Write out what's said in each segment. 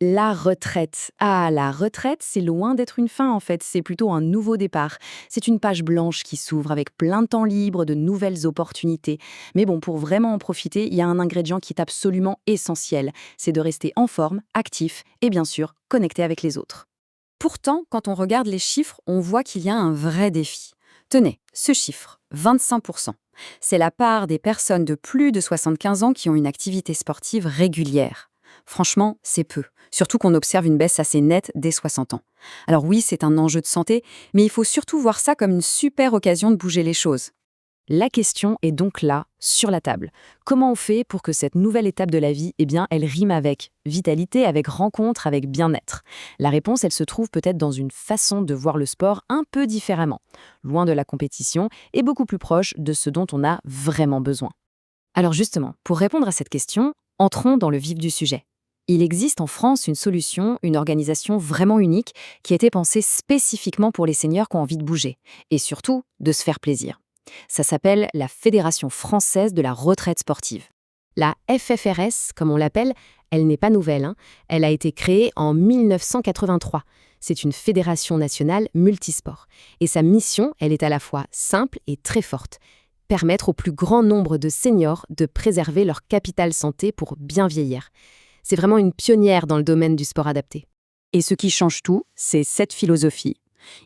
La retraite. Ah, la retraite, c'est loin d'être une fin en fait, c'est plutôt un nouveau départ. C'est une page blanche qui s'ouvre avec plein de temps libre, de nouvelles opportunités. Mais bon, pour vraiment en profiter, il y a un ingrédient qui est absolument essentiel, c'est de rester en forme, actif et bien sûr connecté avec les autres. Pourtant, quand on regarde les chiffres, on voit qu'il y a un vrai défi. Tenez, ce chiffre, 25%. C'est la part des personnes de plus de 75 ans qui ont une activité sportive régulière. Franchement, c'est peu, surtout qu'on observe une baisse assez nette dès 60 ans. Alors oui, c'est un enjeu de santé, mais il faut surtout voir ça comme une super occasion de bouger les choses. La question est donc là, sur la table. Comment on fait pour que cette nouvelle étape de la vie, elle rime avec vitalité, avec rencontre, avec bien-être? La réponse, elle se trouve peut-être dans une façon de voir le sport un peu différemment, loin de la compétition et beaucoup plus proche de ce dont on a vraiment besoin. Alors justement, pour répondre à cette question, entrons dans le vif du sujet. Il existe en France une solution, une organisation vraiment unique qui a été pensée spécifiquement pour les seniors qui ont envie de bouger et surtout de se faire plaisir. Ça s'appelle la Fédération française de la retraite sportive. La FFRS, comme on l'appelle, elle n'est pas nouvelle, hein. Elle a été créée en 1983. C'est une fédération nationale multisport. Et sa mission, elle est à la fois simple et très forte. Permettre au plus grand nombre de seniors de préserver leur capital santé pour bien vieillir. C'est vraiment une pionnière dans le domaine du sport adapté. Et ce qui change tout, c'est cette philosophie.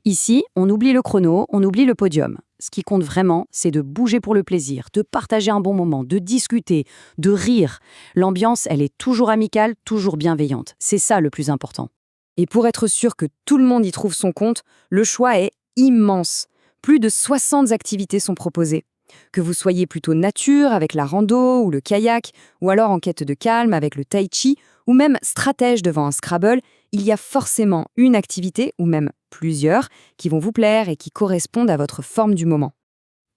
Ici, on oublie le chrono, on oublie le podium. Ce qui compte vraiment, c'est de bouger pour le plaisir, de partager un bon moment, de discuter, de rire. L'ambiance, elle est toujours amicale, toujours bienveillante. C'est ça le plus important. Et pour être sûr que tout le monde y trouve son compte, le choix est immense. Plus de 60 activités sont proposées. Que vous soyez plutôt nature avec la rando ou le kayak, ou alors en quête de calme avec le tai chi, ou même stratège devant un Scrabble, il y a forcément une activité, ou même plusieurs, qui vont vous plaire et qui correspondent à votre forme du moment.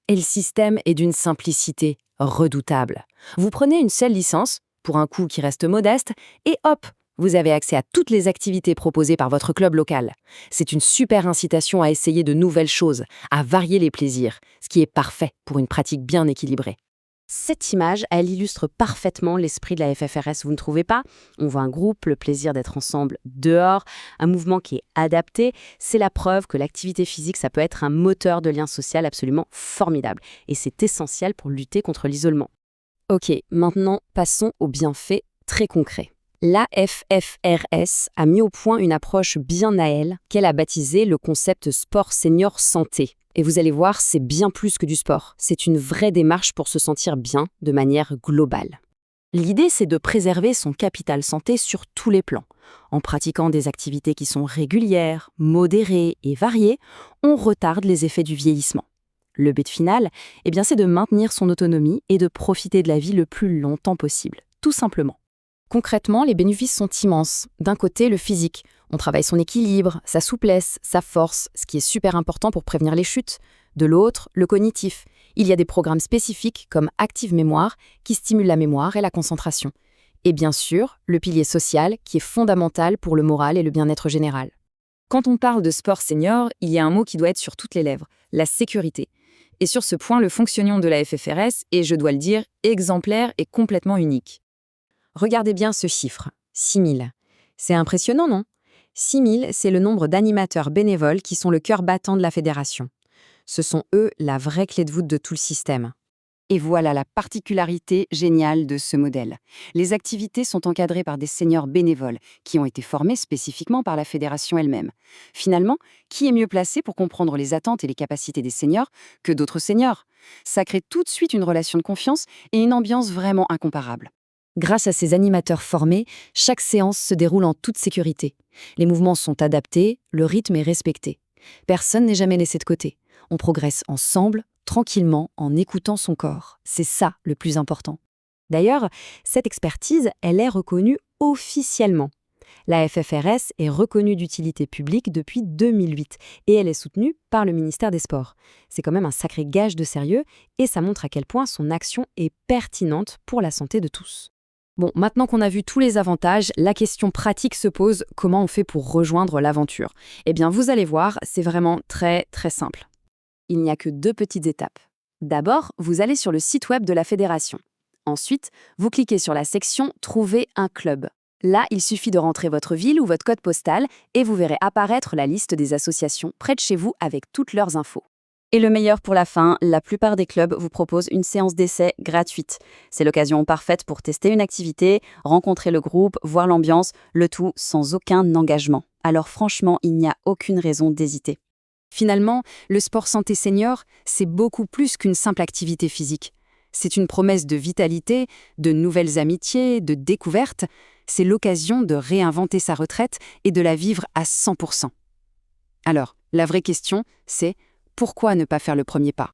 Et le système est d'une simplicité redoutable. Vous prenez une seule licence, pour un coût qui reste modeste, et hop, vous avez accès à toutes les activités proposées par votre club local. C'est une super incitation à essayer de nouvelles choses, à varier les plaisirs, ce qui est parfait pour une pratique bien équilibrée. Cette image, elle illustre parfaitement l'esprit de la FFRS, vous ne trouvez pas? On voit un groupe, le plaisir d'être ensemble dehors, un mouvement qui est adapté. C'est la preuve que l'activité physique, ça peut être un moteur de lien social absolument formidable. Et c'est essentiel pour lutter contre l'isolement. Ok, maintenant passons aux bienfaits très concrets. La FFRS a mis au point une approche bien à elle, qu'elle a baptisée le concept sport senior santé. Et vous allez voir, c'est bien plus que du sport. C'est une vraie démarche pour se sentir bien de manière globale. L'idée, c'est de préserver son capital santé sur tous les plans. En pratiquant des activités qui sont régulières, modérées et variées, on retarde les effets du vieillissement. Le but final, c'est de maintenir son autonomie et de profiter de la vie le plus longtemps possible, tout simplement. Concrètement, les bénéfices sont immenses. D'un côté, le physique. On travaille son équilibre, sa souplesse, sa force, ce qui est super important pour prévenir les chutes. De l'autre, le cognitif. Il y a des programmes spécifiques comme Active Mémoire qui stimulent la mémoire et la concentration. Et bien sûr, le pilier social qui est fondamental pour le moral et le bien-être général. Quand on parle de sport senior, il y a un mot qui doit être sur toutes les lèvres, la sécurité. Et sur ce point, le fonctionnement de la FFRS est, je dois le dire, exemplaire et complètement unique. Regardez bien ce chiffre, 6000. C'est impressionnant, non? 6000, c'est le nombre d'animateurs bénévoles qui sont le cœur battant de la fédération. Ce sont eux la vraie clé de voûte de tout le système. Et voilà la particularité géniale de ce modèle. Les activités sont encadrées par des seniors bénévoles qui ont été formés spécifiquement par la fédération elle-même. Finalement, qui est mieux placé pour comprendre les attentes et les capacités des seniors que d'autres seniors? Ça crée tout de suite une relation de confiance et une ambiance vraiment incomparable. Grâce à ces animateurs formés, chaque séance se déroule en toute sécurité. Les mouvements sont adaptés, le rythme est respecté. Personne n'est jamais laissé de côté. On progresse ensemble, tranquillement, en écoutant son corps. C'est ça le plus important. D'ailleurs, cette expertise, elle est reconnue officiellement. La FFRS est reconnue d'utilité publique depuis 2008 et elle est soutenue par le ministère des Sports. C'est quand même un sacré gage de sérieux et ça montre à quel point son action est pertinente pour la santé de tous. Bon, maintenant qu'on a vu tous les avantages, la question pratique se pose, comment on fait pour rejoindre l'aventure? Vous allez voir, c'est vraiment très très simple. Il n'y a que 2 petites étapes. D'abord, vous allez sur le site web de la fédération. Ensuite, vous cliquez sur la section « Trouver un club ». Là, il suffit de rentrer votre ville ou votre code postal et vous verrez apparaître la liste des associations près de chez vous avec toutes leurs infos. Et le meilleur pour la fin, la plupart des clubs vous proposent une séance d'essai gratuite. C'est l'occasion parfaite pour tester une activité, rencontrer le groupe, voir l'ambiance, le tout sans aucun engagement. Alors franchement, il n'y a aucune raison d'hésiter. Finalement, le sport santé senior, c'est beaucoup plus qu'une simple activité physique. C'est une promesse de vitalité, de nouvelles amitiés, de découvertes. C'est l'occasion de réinventer sa retraite et de la vivre à 100%. Alors, la vraie question, c'est pourquoi ne pas faire le premier pas ?